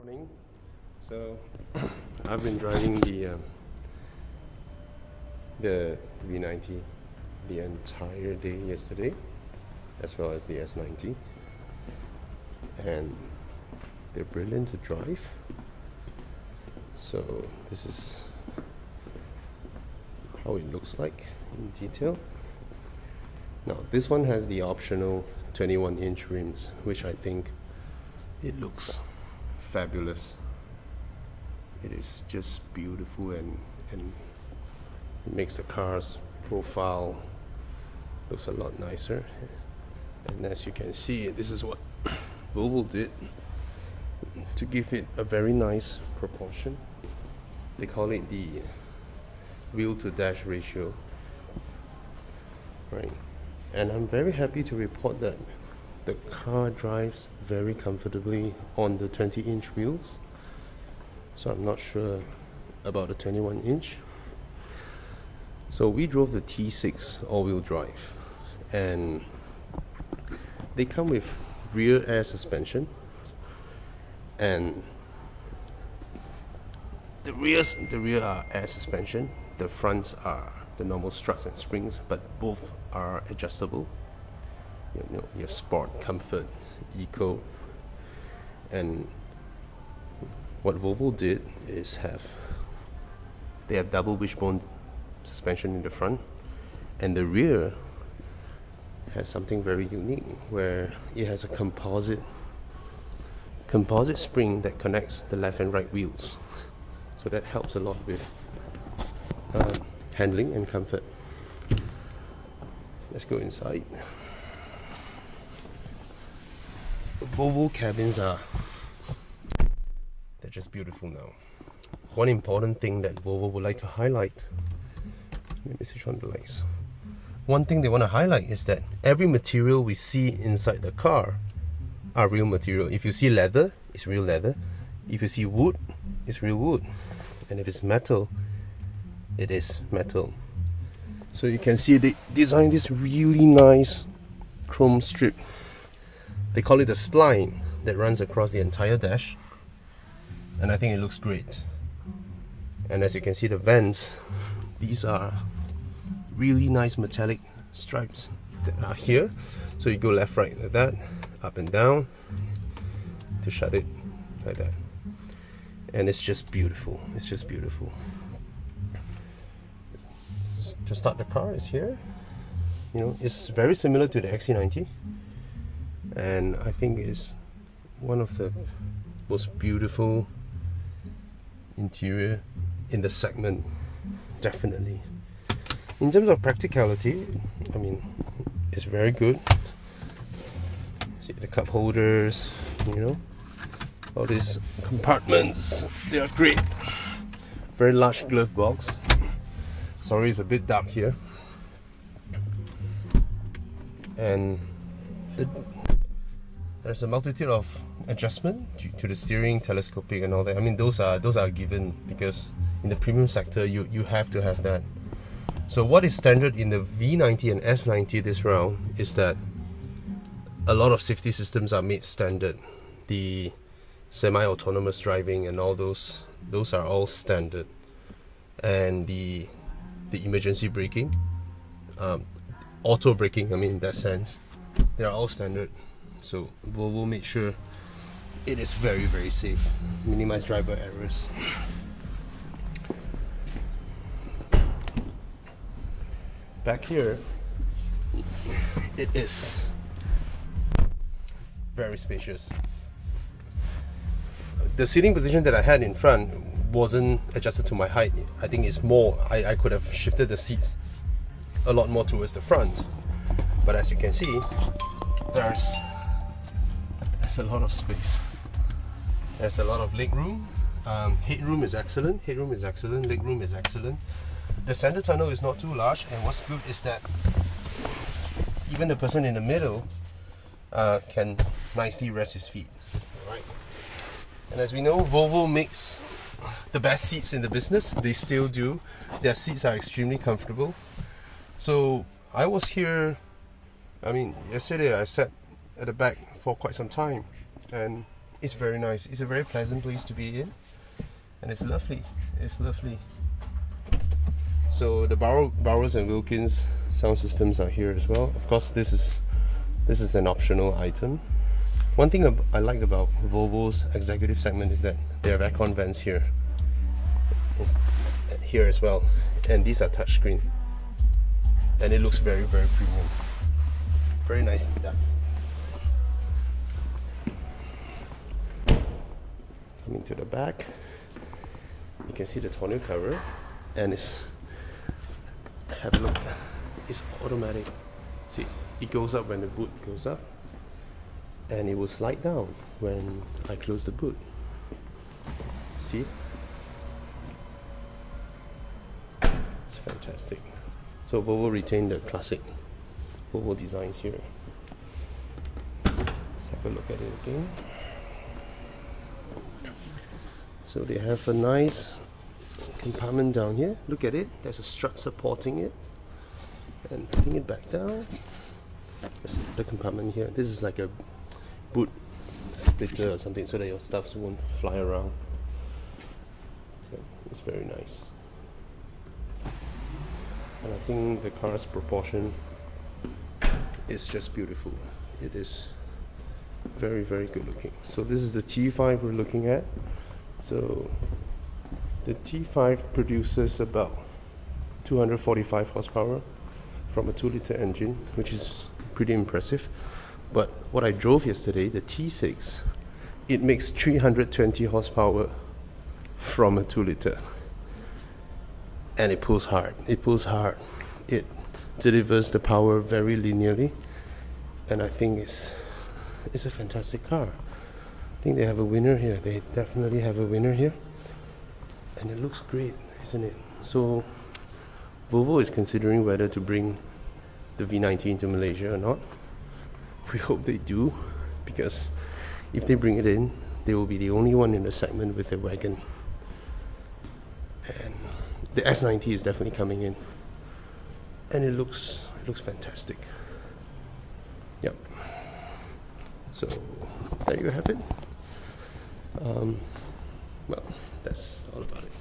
Morning. So I've been driving the V90 the entire day yesterday, as well as the S90, and they're brilliant to drive. So this is how it looks like in detail. Now this one has the optional 21-inch rims, which I think it looks fabulous. It is just beautiful and it makes the car's profile looks a lot nicer. And as you can see, this is what Volvo did to give it a very nice proportion. They call it the wheel to dash ratio, right? And I'm very happy to report that the car drives very comfortably on the 20-inch wheels. So I'm not sure about the 21-inch. So we drove the T6 all-wheel drive, and they come with rear air suspension, and the rear are air suspension, the fronts are the normal struts and springs, but both are adjustable. You have sport, comfort, eco, and what Volvo did is they have double wishbone suspension in the front, and the rear has something very unique where it has a composite spring that connects the left and right wheels, so that helps a lot with handling and comfort. Let's go inside. Volvo cabins they're just beautiful now. One important thing that Volvo would like to highlight, let me switch on the lights. One thing they want to highlight is that every material we see inside the car are real material. If you see leather, it's real leather. If you see wood, it's real wood. And if it's metal, it is metal. So you can see they designed this really nice chrome strip. They call it a spline that runs across the entire dash, and I think it looks great. And as you can see, the vents, these are really nice metallic stripes that are here. So you go left, right like that, up and down to shut it like that. And it's just beautiful. It's just beautiful. To start the car is here. You know, it's very similar to the XC90, and I think it's one of the most beautiful interior in the segment, definitely. In terms of practicality, I mean, it's very good. See the cup holders, you know, all these compartments, they are great. Very large glove box. Sorry, it's a bit dark here. And there's a multitude of adjustment to the steering, telescopic and all that. I mean, those are given because in the premium sector you have to have that. So what is standard in the V90 and S90 this round is that a lot of safety systems are made standard. The semi-autonomous driving and all those are all standard, and the emergency braking, auto braking, I mean, in that sense, they are all standard. So Volvo made sure it is very, very safe, minimize driver errors. Back here, it is very spacious. The seating position that I had in front wasn't adjusted to my height. I think it's more, I could have shifted the seats a lot more towards the front, but as you can see, there's a lot of space. There's a lot of leg room. Headroom is excellent. Headroom is excellent. Leg room is excellent. The center tunnel is not too large, and what's good is that even the person in the middle can nicely rest his feet. Right. And as we know, Volvo makes the best seats in the business. They still do. Their seats are extremely comfortable. So I was here, I mean, yesterday I sat at the back for quite some time, and It's very nice. It's a very pleasant place to be in, and it's lovely. It's lovely. So the Bowers and Wilkins sound systems are here as well. Of course, this is an optional item. One thing I like about Volvo's executive segment is that they have aircon vents here. Here as well, and these are touchscreen, and it looks very, very premium. Very nicely done. Coming to the back, you can see the tonneau cover, and have a look. It's automatic. See, it goes up when the boot goes up, and it will slide down when I close the boot. See? It's fantastic. So Volvo retained the classic Volvo designs here. Let's have a look at it again. So they have a nice compartment down here. Look at it. There's a strut supporting it. And putting it back down. There's the compartment here. This is like a boot splitter or something so that your stuffs won't fly around. It's very nice. And I think the car's proportion is just beautiful. It is very, very good looking. So this is the T5 we're looking at. So the T5 produces about 245 horsepower from a 2-liter engine, which is pretty impressive. But what I drove yesterday, the T6, it makes 320 horsepower from a 2-liter. And it pulls hard. It pulls hard. It delivers the power very linearly. And I think it's a fantastic car. I think they have a winner here. They definitely have a winner here. And it looks great, isn't it? So Volvo is considering whether to bring the V90 into Malaysia or not. We hope they do, because if they bring it in, they will be the only one in the segment with a wagon. And the S90 is definitely coming in. And it looks fantastic. Yep. So there you have it. Well, that's all about it.